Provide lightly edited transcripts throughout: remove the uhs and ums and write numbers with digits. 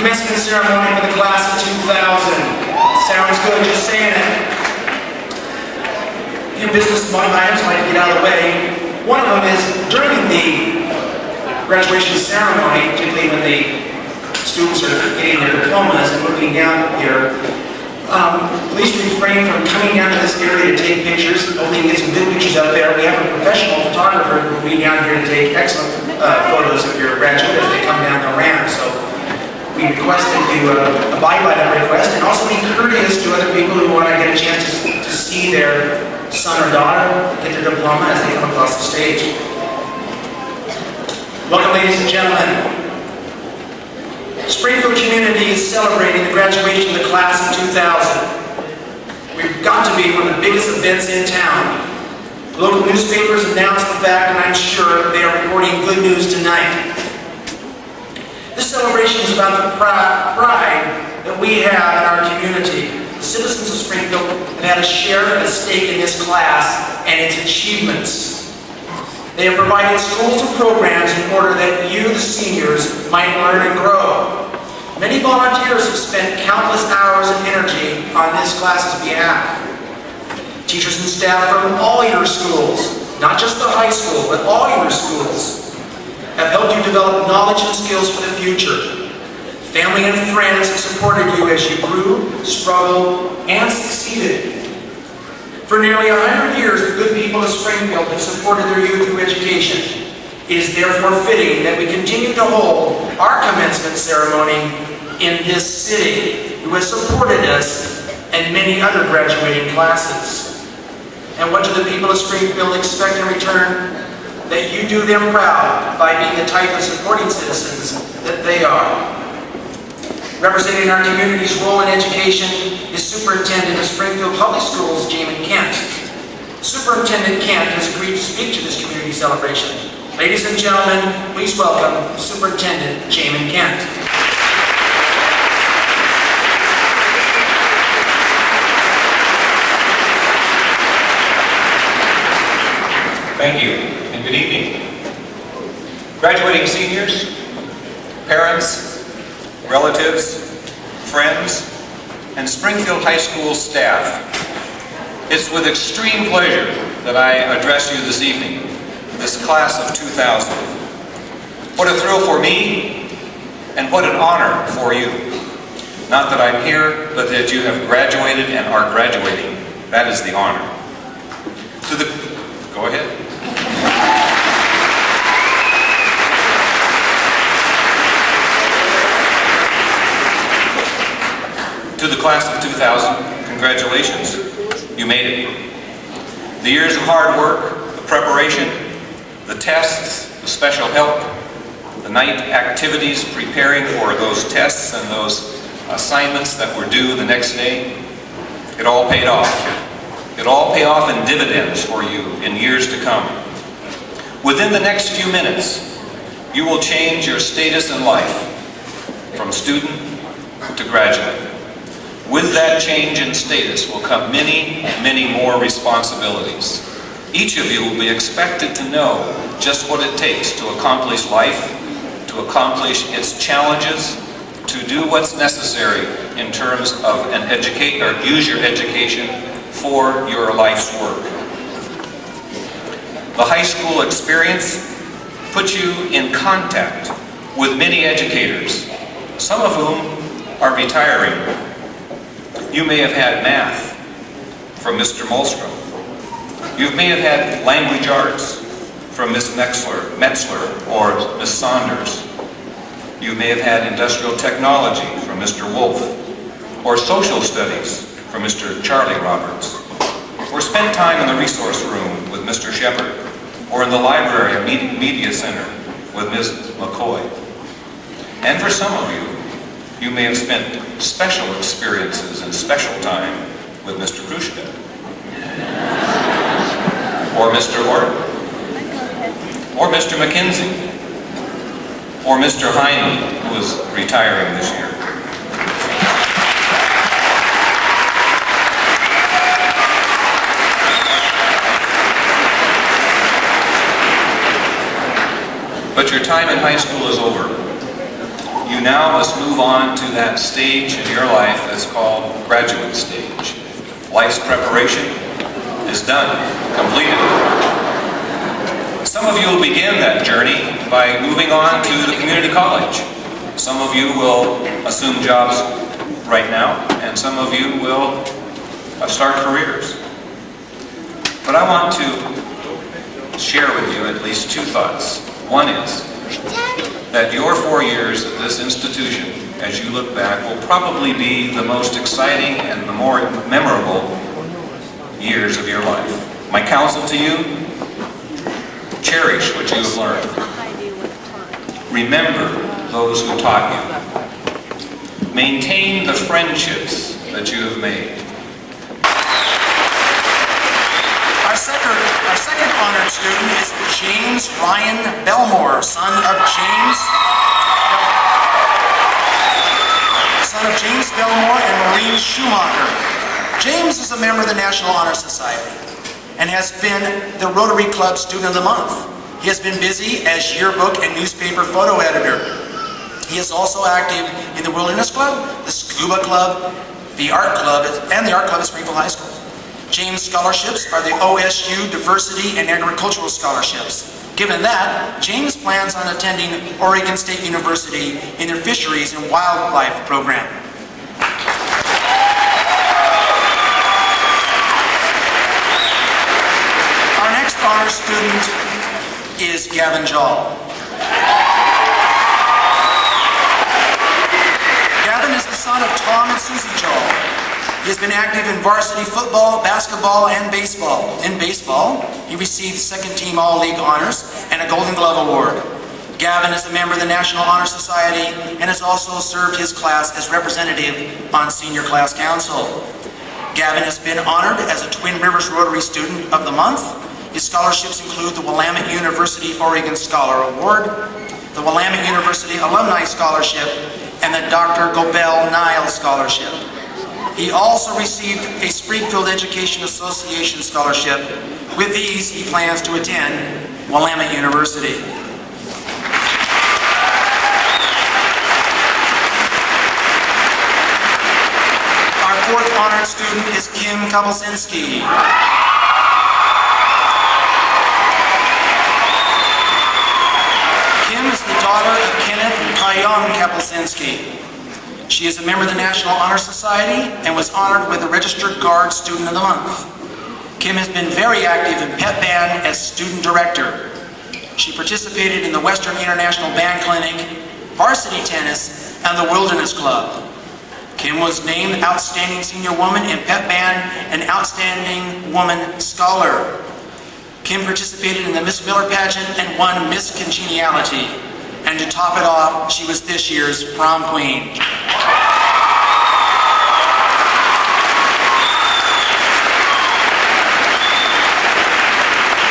commencement ceremony for the class of 2000. Sounds good, just saying it. A few business items I'd like to get out of the way. One of them is during the graduation ceremony, particularly when the students are getting their diplomas and moving down here, please refrain from coming down to this area to take pictures. Hopefully you can get some good pictures out there. We have a professional photographer who will be down here to take excellent photos of your graduates as they come down the ramp. So we request that you abide by that request and also be courteous to other people who want to get a chance to see their son or daughter get their diploma as they come across the stage. Welcome, ladies and gentlemen. Springfield community is celebrating the graduation of the class of 2000. We've got to be one of the biggest events in town. Local newspapers announced the fact, and I'm sure they are reporting good news tonight. This celebration is about the pride that we have in our community. The citizens of Springfield have had a share and a stake in this class and its achievements. They have provided schools and programs in order that you, the seniors, might learn and grow. Many volunteers have spent countless hours and energy on this class's behalf. Teachers and staff from all your schools, not just the high school, but all your schools, have helped you develop knowledge and skills for the future. Family and friends have supported you as you grew, struggled, and succeeded. For nearly 100 years, the good people of Springfield have supported their youth through education. It is therefore fitting that we continue to hold our commencement ceremony in this city, who has supported us and many other graduating classes. And what do the people of Springfield expect in return? That you do them proud by being the type of supporting citizens that they are. Representing our community's role in education is Superintendent of Springfield Public Schools, Jamin Kent. Superintendent Kent has agreed to speak to this community celebration. Ladies and gentlemen, please welcome Superintendent Jamin Kent. Thank you, and good evening. Graduating seniors, parents, relatives, friends, and Springfield High School staff, it's with extreme pleasure that I address you this evening, this class of 2000. What a thrill for me, and what an honor for you. Not that I'm here, but that you have graduated and are graduating. That is the honor. Go ahead. To the class of 2000, congratulations. You made it. The years of hard work, the preparation, the tests, the special help, the night activities preparing for those tests and those assignments that were due the next day, it all paid off. It all paid off in dividends for you in years to come. Within the next few minutes, you will change your status in life from student to graduate. With that change in status will come many, many more responsibilities. Each of you will be expected to know just what it takes to accomplish life, to accomplish its challenges, to do what's necessary in terms of use your education for your life's work. The high school experience puts you in contact with many educators, some of whom are retiring. You may have had math from Mr. Molstrom. You may have had language arts from Ms. Metzler or Ms. Saunders. You may have had industrial technology from Mr. Wolf, or social studies from Mr. Charlie Roberts, or spent time in the resource room with Mr. Shepard, or in the library or media center with Ms. McCoy. And for some of you, you may have spent special experiences and special time with Mr. Krushka, or Mr. Orton, or Mr. McKenzie, or Mr. Heine, who is retiring this year. But your time in high school is over. You now must move on to that stage in your life that's called graduate stage. Life's preparation is done, completed. Some of you will begin that journey by moving on to the community college. Some of you will assume jobs right now, and some of you will start careers. But I want to share with you at least two thoughts. One is that your 4 years at this institution, as you look back, will probably be the most exciting and the more memorable years of your life. My counsel to you, cherish what you have learned. Remember those who taught you. Maintain the friendships that you have made. Our second honored student is James Ryan Belmore, son of James Belmore and Maureen Schumacher. James is a member of the National Honor Society and has been the Rotary Club Student of the Month. He has been busy as yearbook and newspaper photo editor. He is also active in the Wilderness Club, the Scuba Club, the Art Club, and the Art Club at Springfield High School. James scholarships are the OSU Diversity and Agricultural Scholarships. Given that, James plans on attending Oregon State University in their Fisheries and Wildlife program. Our next honor student is Gavin Jall. Gavin is the son of Tom and Susie Jall. He has been active in varsity football, basketball, and baseball. In baseball, he received second-team All-League honors and a Golden Glove Award. Gavin is a member of the National Honor Society and has also served his class as representative on Senior Class Council. Gavin has been honored as a Twin Rivers Rotary Student of the Month. His scholarships include the Willamette University Oregon Scholar Award, the Willamette University Alumni Scholarship, and the Dr. Gobel Nile Scholarship. He also received a Springfield Education Association scholarship. With these, he plans to attend Willamette University. Our fourth honored student is Kim Kabulsinski. Kim is the daughter of Kenneth and Kayong Kabulsinski. She is a member of the National Honor Society and was honored with the Registered Guard Student of the Month. Kim has been very active in Pep Band as student director. She participated in the Western International Band Clinic, varsity tennis, and the Wilderness Club. Kim was named Outstanding Senior Woman in Pep Band and Outstanding Woman Scholar. Kim participated in the Miss Miller pageant and won Miss Congeniality. And to top it off, she was this year's prom queen.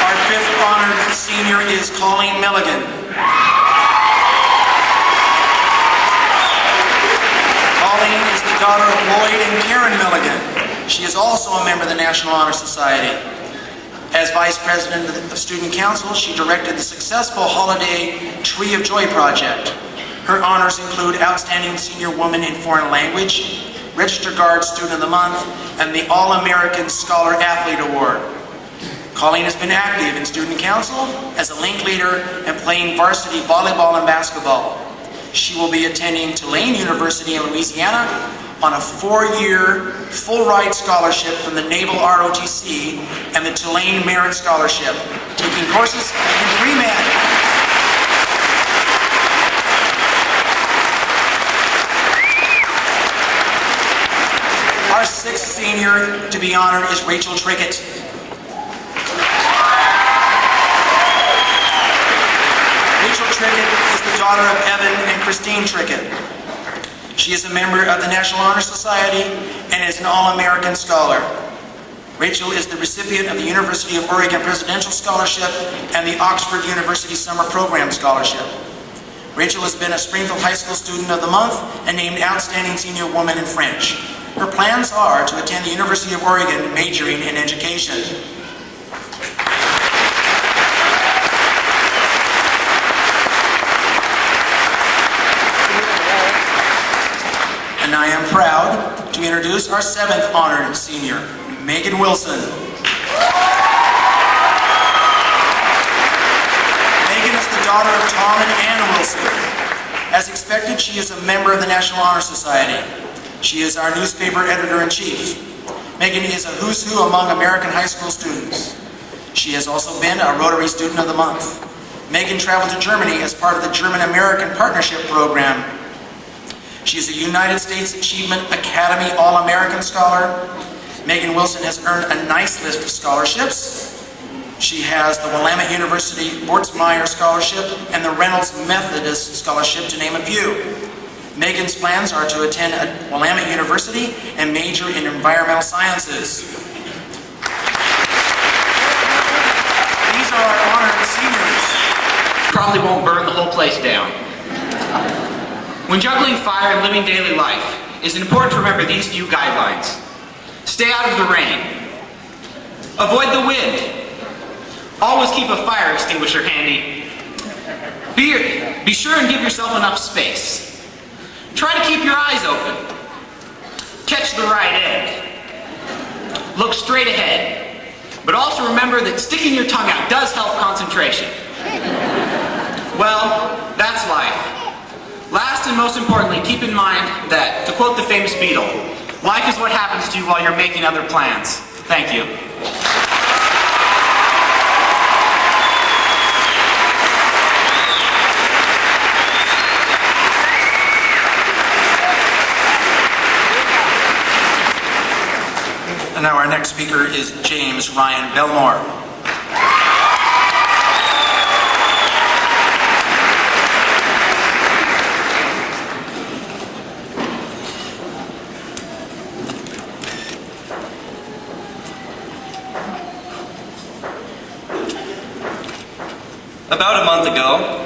Our fifth honored senior is Colleen Milligan. Colleen is the daughter of Lloyd and Karen Milligan. She is also a member of the National Honor Society. As Vice President of Student Council, she directed the successful Holiday Tree of Joy project. Her honors include Outstanding Senior Woman in Foreign Language, Registered Guard Student of the Month, and the All-American Scholar Athlete Award. Colleen has been active in Student Council as a link leader and playing varsity volleyball and basketball. She will be attending Tulane University in Louisiana on a 4-year full-ride scholarship from the Naval ROTC and the Tulane Merit Scholarship, taking courses in pre-med. Our sixth senior to be honored is Rachel Triggett. Rachel Triggett is the daughter of Evan and Christine Triggett. She is a member of the National Honor Society and is an All-American Scholar. Rachel is the recipient of the University of Oregon Presidential Scholarship and the Oxford University Summer Program Scholarship. Rachel has been a Springfield High School Student of the Month and named Outstanding Senior Woman in French. Her plans are to attend the University of Oregon majoring in education. introduce our 7th honored senior, Megan Wilson. Megan is the daughter of Tom and Ann Wilson. As expected, she is a member of the National Honor Society. She is our newspaper editor-in-chief. Megan is a who's who among American high school students. She has also been a Rotary Student of the Month. Megan traveled to Germany as part of the German-American Partnership Program. She is a United States Achievement Academy All-American Scholar. Megan Wilson has earned a nice list of scholarships. She has the Willamette University Bortzmeyer Scholarship and the Reynolds Methodist Scholarship, to name a few. Megan's plans are to attend Willamette University and major in environmental sciences. These are our honored seniors. Probably won't burn the whole place down. When juggling fire and living daily life, it's important to remember these few guidelines. Stay out of the rain. Avoid the wind. Always keep a fire extinguisher handy. Be sure and give yourself enough space. Try to keep your eyes open. Catch the right end. Look straight ahead. But also remember that sticking your tongue out does help concentration. Well, that's life. Last and most importantly, keep in mind that, to quote the famous Beatle, life is what happens to you while you're making other plans. Thank you. And now our next speaker is James Ryan Belmore. About a month ago,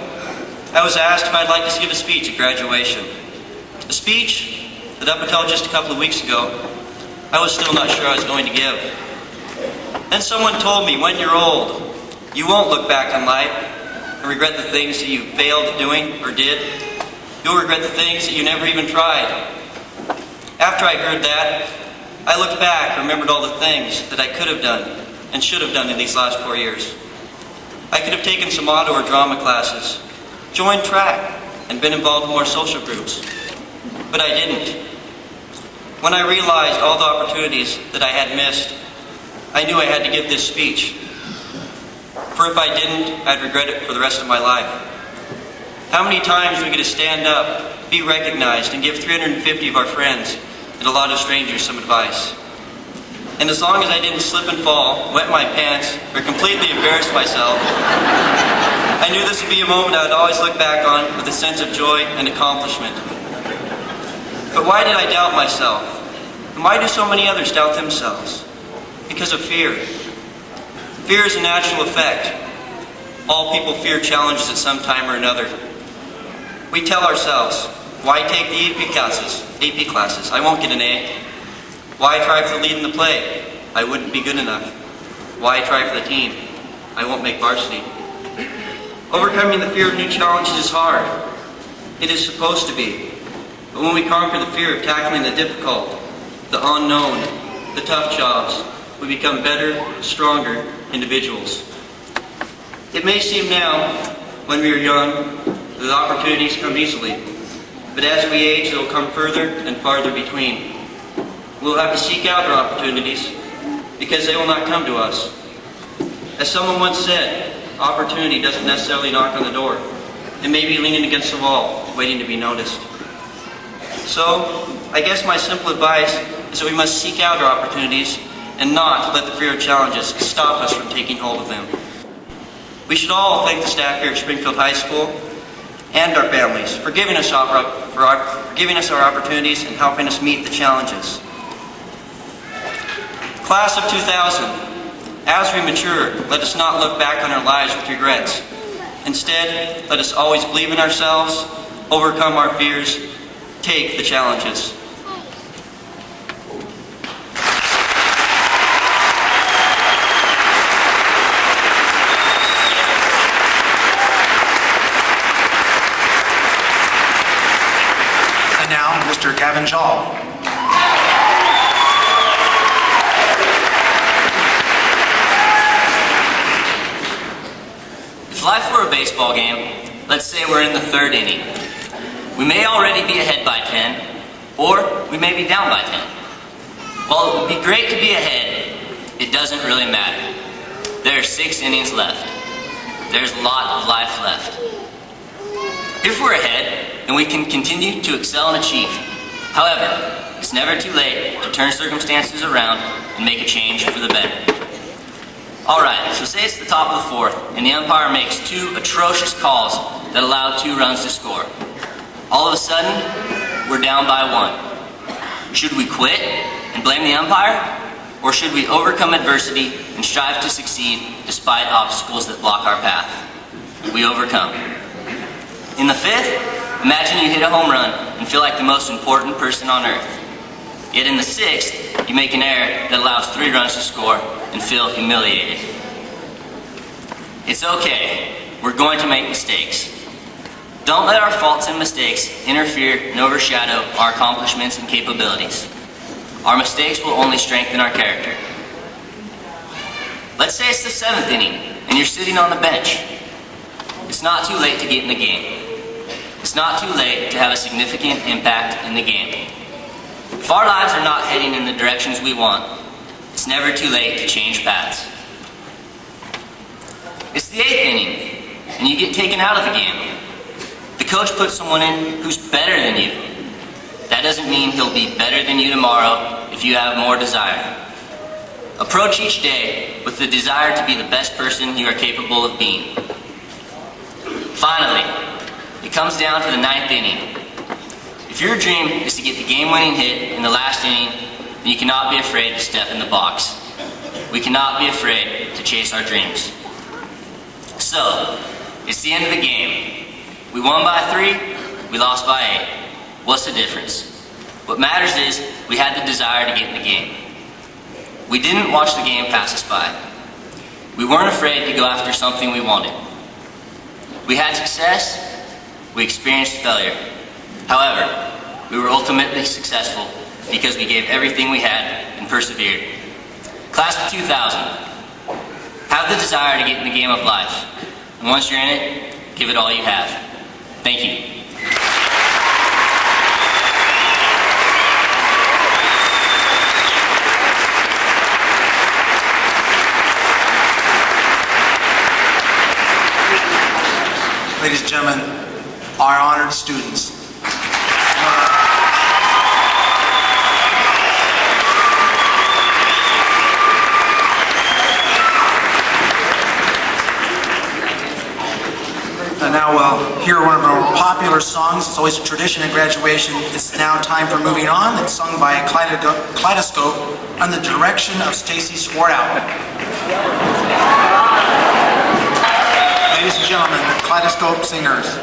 I was asked if I'd like to give a speech at graduation. A speech that up until just a couple of weeks ago, I was still not sure I was going to give. Then someone told me, when you're old, you won't look back on life and regret the things that you failed doing or did. You'll regret the things that you never even tried. After I heard that, I looked back and remembered all the things that I could have done and should have done in these last 4 years. I could have taken some auto or drama classes, joined track, and been involved in more social groups. But I didn't. When I realized all the opportunities that I had missed, I knew I had to give this speech. For if I didn't, I'd regret it for the rest of my life. How many times do we get to stand up, be recognized, and give 350 of our friends and a lot of strangers some advice? And as long as I didn't slip and fall, wet my pants, or completely embarrass myself, I knew this would be a moment I would always look back on with a sense of joy and accomplishment. But why did I doubt myself? And why do so many others doubt themselves? Because of fear. Fear is a natural effect. All people fear challenges at some time or another. We tell ourselves, why take the AP classes? I won't get an A. Why try for the lead in the play? I wouldn't be good enough. Why try for the team? I won't make varsity. Overcoming the fear of new challenges is hard. It is supposed to be. But when we conquer the fear of tackling the difficult, the unknown, the tough jobs, we become better, stronger individuals. It may seem now, when we are young, that opportunities come easily. But as we age, they will come further and farther between. We'll have to seek out our opportunities because they will not come to us. As someone once said, opportunity doesn't necessarily knock on the door. It may be leaning against the wall, waiting to be noticed. So, I guess my simple advice is that we must seek out our opportunities and not let the fear of challenges stop us from taking hold of them. We should all thank the staff here at Springfield High School and our families for giving us our opportunities and helping us meet the challenges. Class of 2000, as we mature, let us not look back on our lives with regrets. Instead, let us always believe in ourselves, overcome our fears, take the challenges. And now, Mr. Gavin Shaw. life were a baseball game, let's say we're in the 3rd inning. We may already be ahead by 10, or we may be down by 10. While it would be great to be ahead, it doesn't really matter. There are 6 innings left. There's a lot of life left. If we're ahead, then we can continue to excel and achieve. However, it's never too late to turn circumstances around and make a change for the better. Alright, so say it's the top of the 4th, and the umpire makes 2 atrocious calls that allow 2 runs to score. All of a sudden, we're down by 1. Should we quit and blame the umpire? Or should we overcome adversity and strive to succeed despite obstacles that block our path? We overcome. In the 5th, imagine you hit a home run and feel like the most important person on earth. Yet in the 6th, you make an error that allows 3 runs to score and feel humiliated. It's okay. We're going to make mistakes. Don't let our faults and mistakes interfere and overshadow our accomplishments and capabilities. Our mistakes will only strengthen our character. Let's say it's the 7th inning and you're sitting on the bench. It's not too late to get in the game. It's not too late to have a significant impact in the game. If our lives are not heading in the directions we want, it's never too late to change paths. It's the 8th inning and you get taken out of the game. The coach puts someone in who's better than you. That doesn't mean he'll be better than you tomorrow if you have more desire. Approach each day with the desire to be the best person you are capable of being. Finally, it comes down to the 9th inning. If your dream is to get the game-winning hit in the last inning, then you cannot be afraid to step in the box. We cannot be afraid to chase our dreams. So, it's the end of the game. We won by 3, we lost by 8. What's the difference? What matters is we had the desire to get in the game. We didn't watch the game pass us by. We weren't afraid to go after something we wanted. We had success, we experienced failure. However, we were ultimately successful because we gave everything we had and persevered. Class of 2000, have the desire to get in the game of life. And once you're in it, give it all you have. Thank you. Ladies and gentlemen, our honored students. And now we'll hear one of our popular songs. It's always a tradition at graduation. It's now time for Moving On. It's sung by Kaleidoscope under the direction of Stacy Swartout. Ladies and gentlemen, the Kaleidoscope Singers.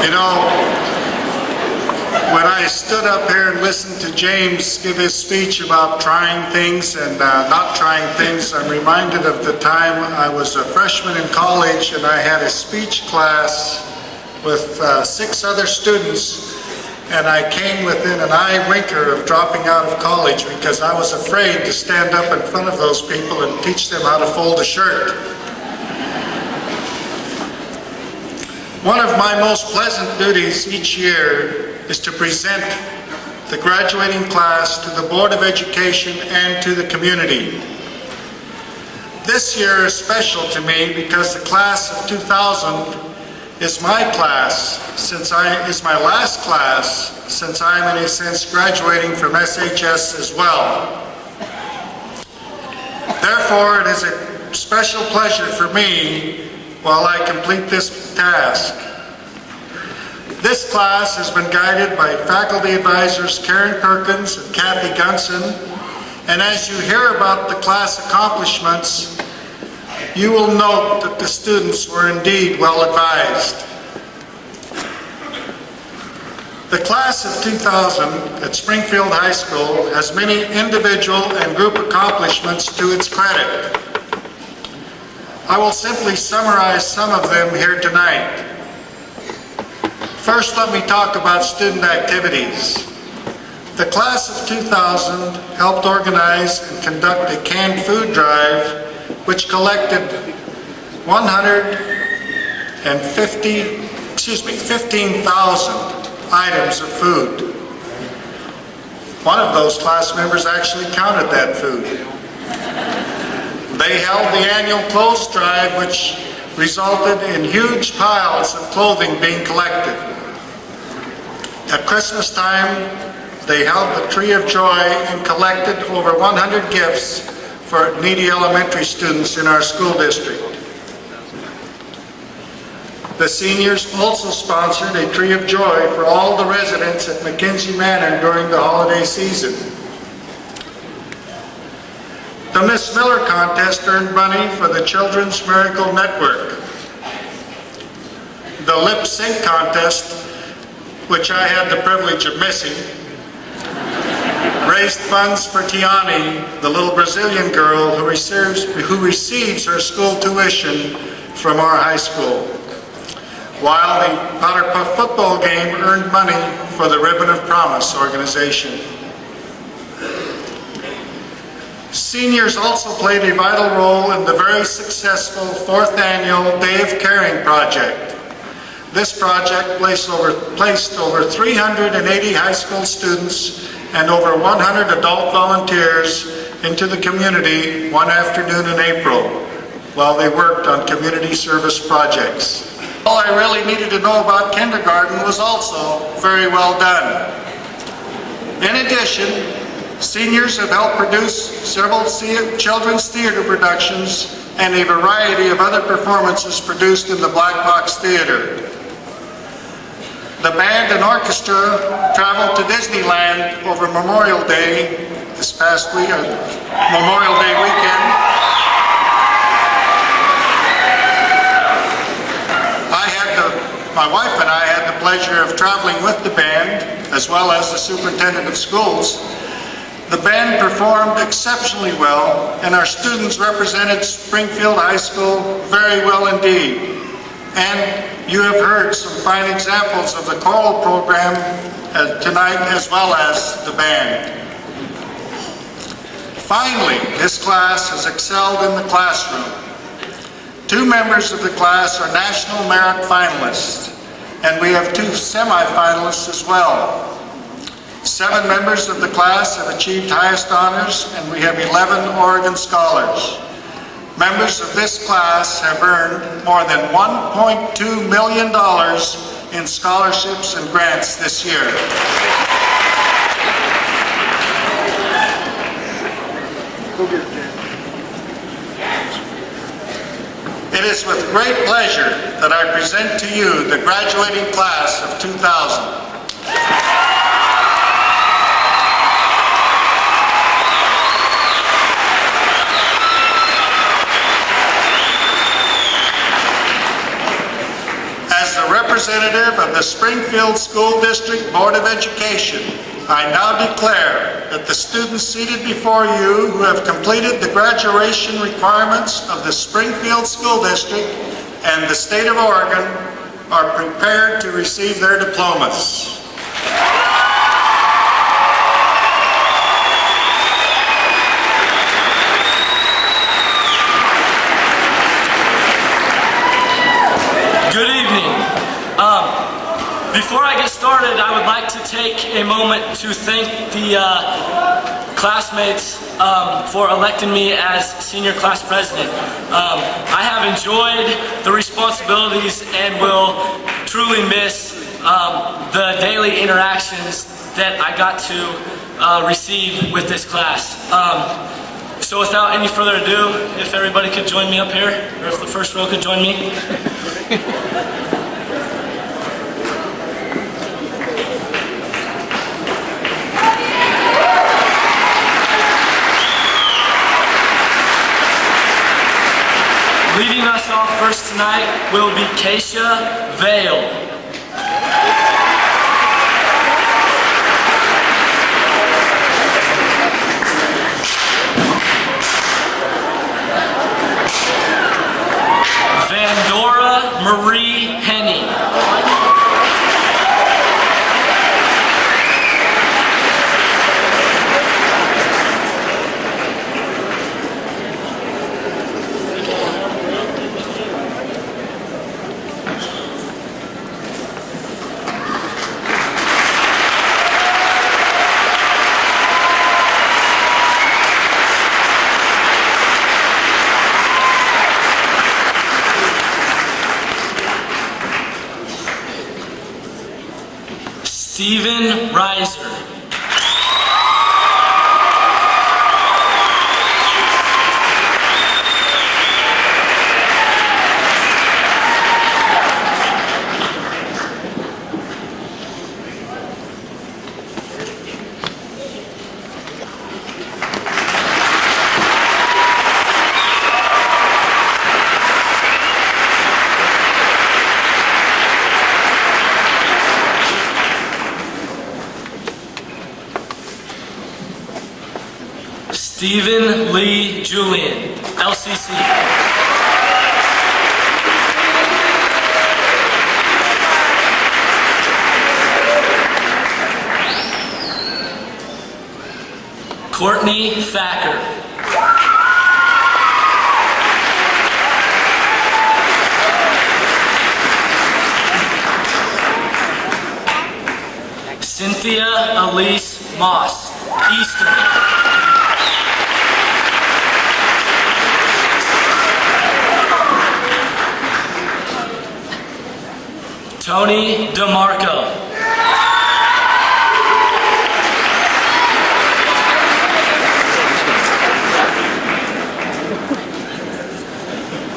You know, when I stood up here and listened to James give his speech about trying things and not trying things, I'm reminded of the time I was a freshman in college and I had a speech class with 6 other students, and I came within an eye winker of dropping out of college because I was afraid to stand up in front of those people and teach them how to fold a shirt. One of my most pleasant duties each year is to present the graduating class to the Board of Education and to the community. This year is special to me because the class of 2000 is my class, is my last class, since I'm in a sense graduating from SHS as well. Therefore, it is a special pleasure for me while I complete this task. This class has been guided by faculty advisors Karen Perkins and Kathy Gunson, and as you hear about the class accomplishments, you will note that the students were indeed well advised. The class of 2000 at Springfield High School has many individual and group accomplishments to its credit. I will simply summarize some of them here tonight. First, let me talk about student activities. The class of 2000 helped organize and conduct a canned food drive which collected 15,000 items of food. One of those class members actually counted that food. They held the annual clothes drive, which resulted in huge piles of clothing being collected. At Christmas time, they held the Tree of Joy and collected over 100 gifts for needy elementary students in our school district. The seniors also sponsored a Tree of Joy for all the residents at McKenzie Manor during the holiday season. The Miss Miller contest earned money for the Children's Miracle Network. The lip sync contest, which I had the privilege of missing, raised funds for Tiani, the little Brazilian girl who receives her school tuition from our high school, while the Powder Puff football game earned money for the Ribbon of Promise organization. Seniors also played a vital role in the very successful 4th annual Day of Caring project. This project placed over 380 high school students and over 100 adult volunteers into the community one afternoon in April while they worked on community service projects. All I really needed to know about kindergarten was also very well done. In addition, seniors have helped produce several children's theater productions and a variety of other performances produced in the Black Box Theater. The band and orchestra traveled to Disneyland over Memorial Day this past week, Memorial Day weekend. My wife and I had the pleasure of traveling with the band, as well as the superintendent of schools. The band performed exceptionally well, and our students represented Springfield High School very well indeed. And you have heard some fine examples of the choral program tonight, as well as the band. Finally, this class has excelled in the classroom. 2 members of the class are National Merit finalists, and we have 2 semi-finalists as well. 7 members of the class have achieved highest honors, and we have 11 Oregon Scholars. Members of this class have earned more than $1.2 million in scholarships and grants this year. It is with great pleasure that I present to you the graduating class of 2000. As the representative of the Springfield School District Board of Education, I now declare that the students seated before you who have completed the graduation requirements of the Springfield School District and the state of Oregon are prepared to receive their diplomas. Good evening. Before I get started, I would like to take a moment to thank the classmates for electing me as senior class president. I have enjoyed the responsibilities and will truly miss the daily interactions that I got to receive with this class. So without any further ado, if everybody could join me up here, or if the first row could join me. Leading us off first tonight will be Keisha Vale. Vandora Marie Henny. Stephen Reiser. Stephen Lee Julian, LCC. Courtney Thacker. Cynthia Elise Moss, Eastern. Tony DeMarco.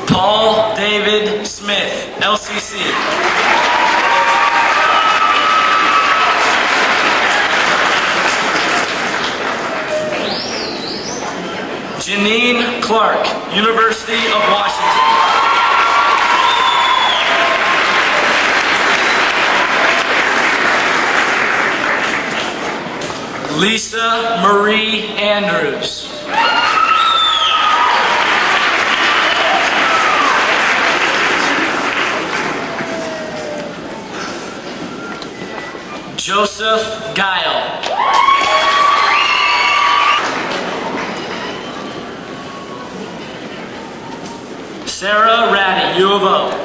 Paul David Smith, LCC. Janine Clark, University of Washington. Lisa Marie Andrews. Joseph Guile. Sarah Ratty, U of O.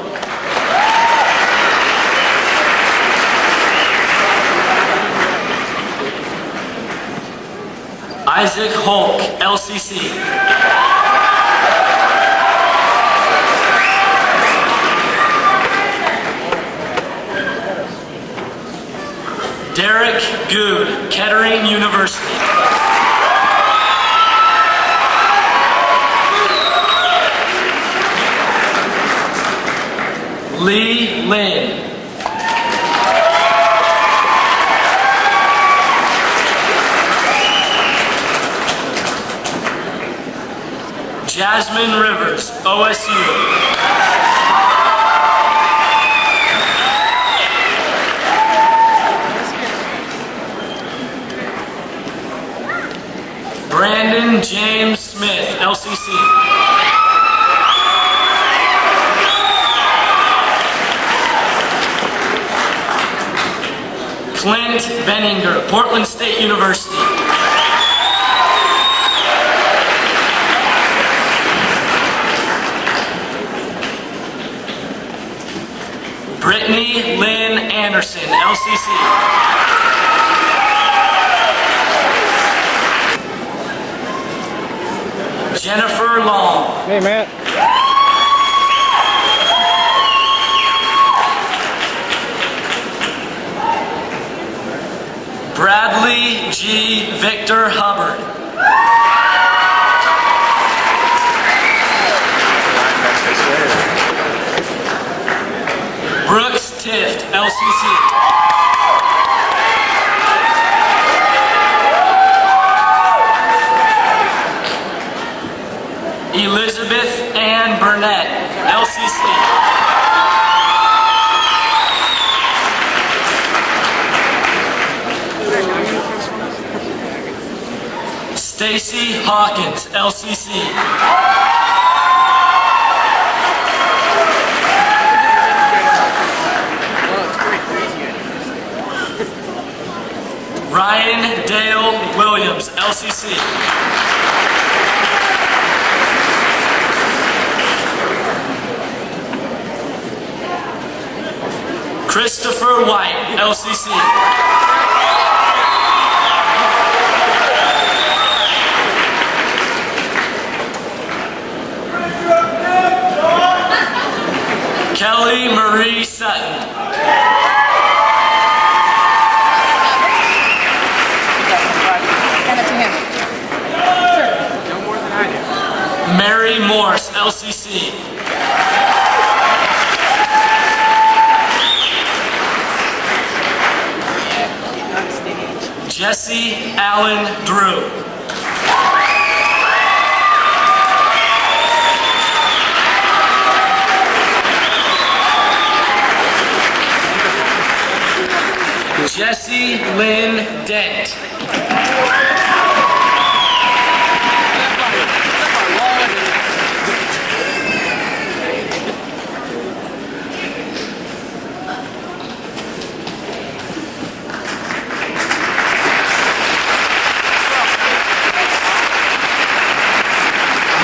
Isaac Holk, LCC. Derek Good, Kettering University. Lee Lin. Jasmine Rivers, OSU. LCC. Clint Benninger, Portland State University. Brittany Lynn Anderson, LCC. Jennifer Long. Hey, Matt. Bradley G. Victor Hubbard. Brooks Tift, LCC. Elizabeth Ann Burnett, LCC. Stacy Hawkins, LCC. Ryan Dale Williams, LCC. Christopher White, LCC. Kelly Marie Sutton. Mary Morse, LCC. Jesse Allen Drew. Jessie Lynn Dent.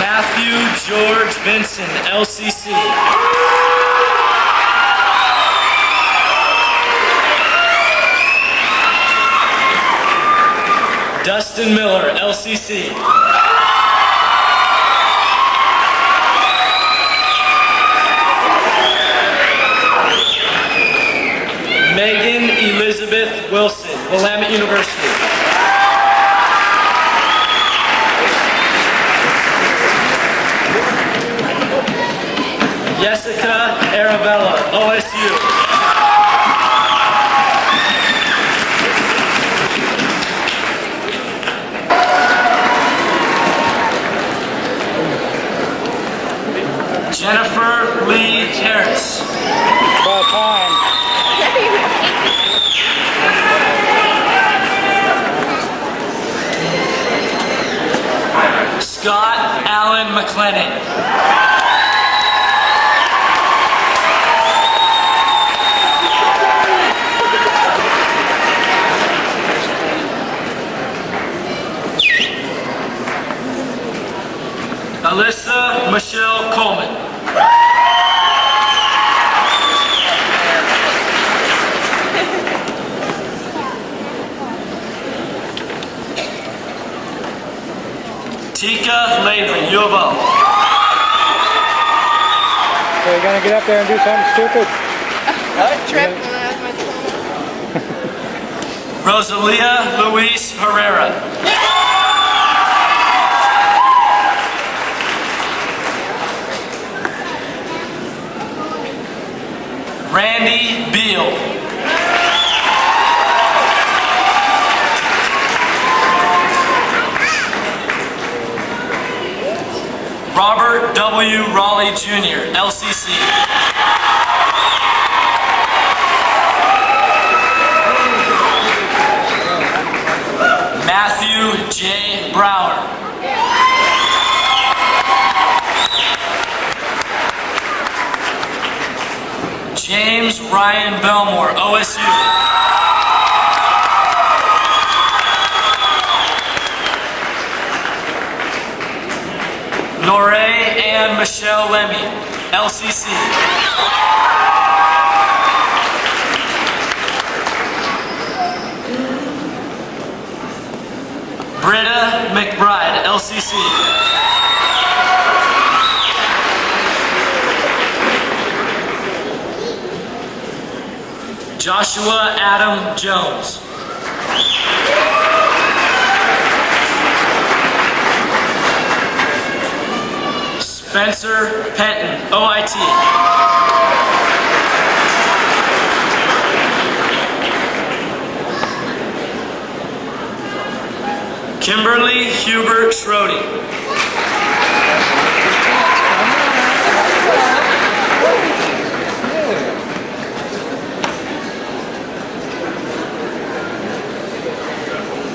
Matthew George Vinson, LCC. Dustin Miller, LCC. Megan Elizabeth Wilson, Willamette University. Jessica Arabella, OSU. Jennifer Lee Harris. About time. Scott Allen McLennan. Alyssa Michelle Coleman. Tika Laidley, U of O. So you're gonna get up there and do something stupid? Trip. Rosalia Luis Herrera. Randy Beal. Robert W. Raleigh Jr., LCC. Matthew J. Brower. Ryan Belmore, OSU. Norée and Michelle Lemmy, LCC. Britta McBride, LCC. Joshua Adam Jones. Spencer Penton, OIT. Kimberly Hubert Schroeder.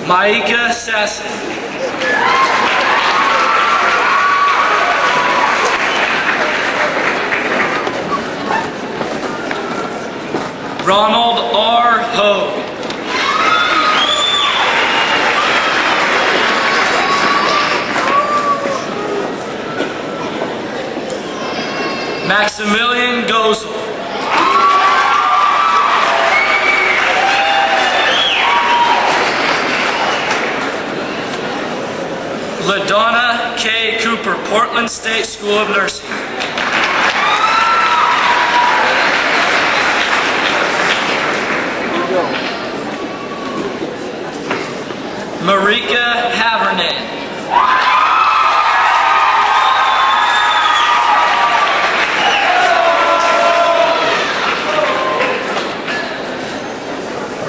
Maika Sasson. Ronald R. Hogue. Maximilian Gozel. LaDonna K. Cooper, Portland State School of Nursing. Marika Havernan.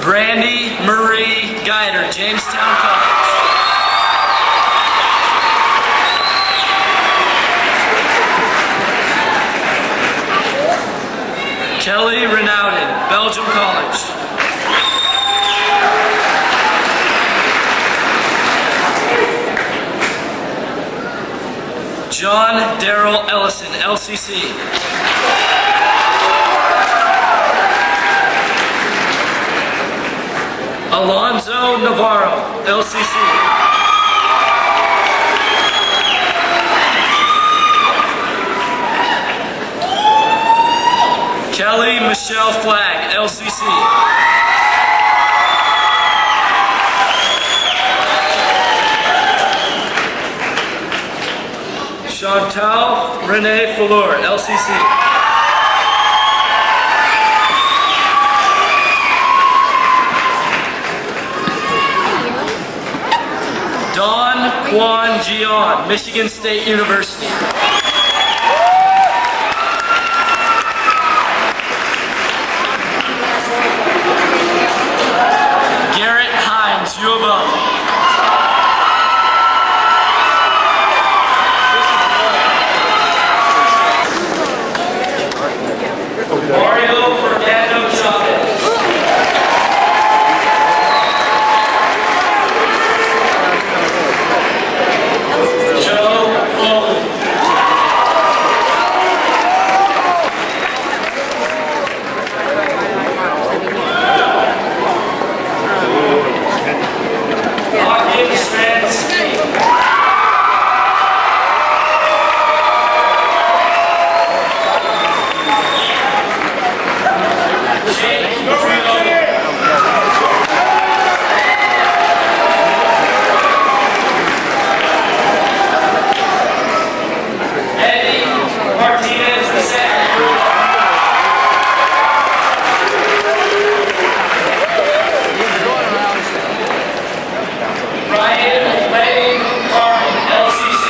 Brandy Marie Guider, Jamestown College. Kelly Renauden, Belgium College. John Darrell Ellison, LCC. Alonzo Navarro, LCC. Kelly Michelle Flagg, LCC. Chantal Renee Fuller, LCC. Don Quan Gion, Michigan State University. Garrett Hines, U of O. Mario Fernando Chavez. Joe Foley. Lockett Stransky. Jake Bruno. Eddie Martinez II. Ryan Lane Carmen, LCC.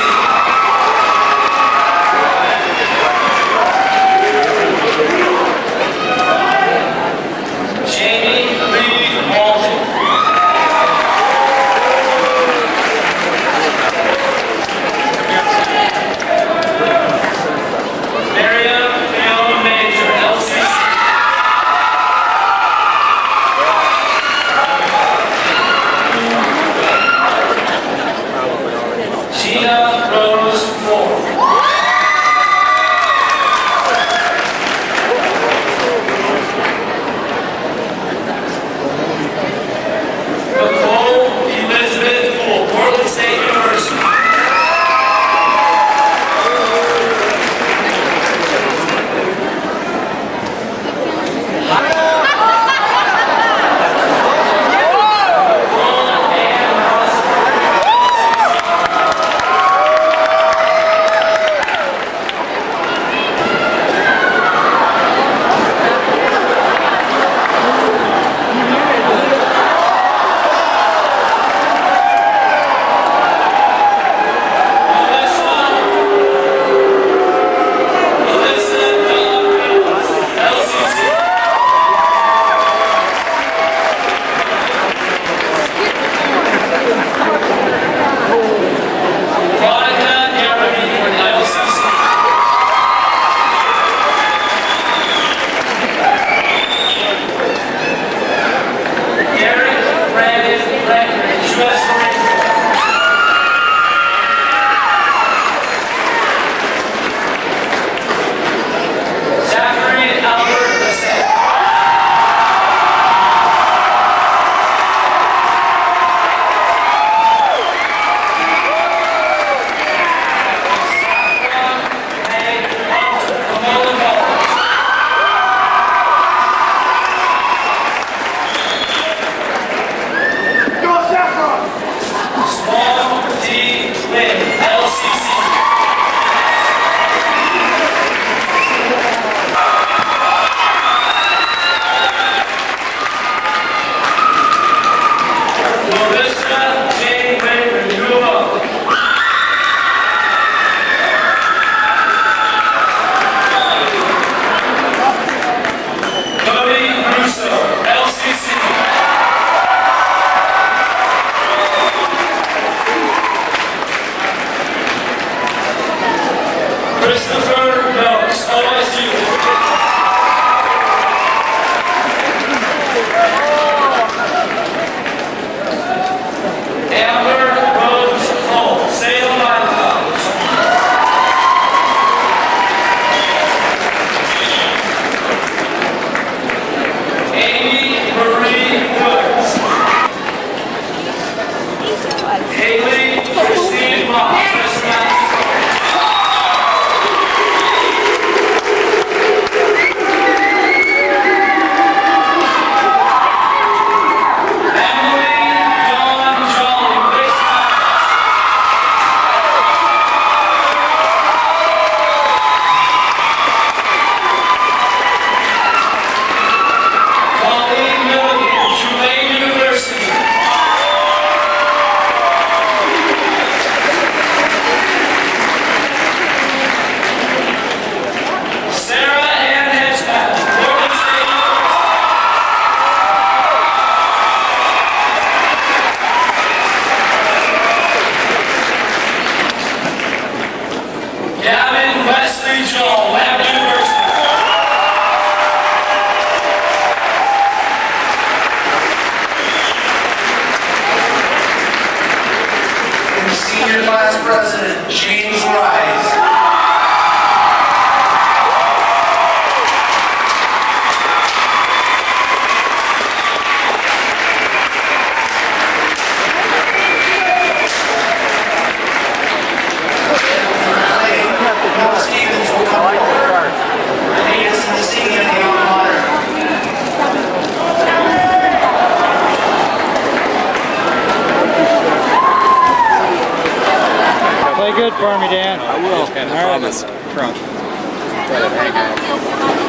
President James Rise. Play good for me, Dan. I will. I promise. Trump. Hang on.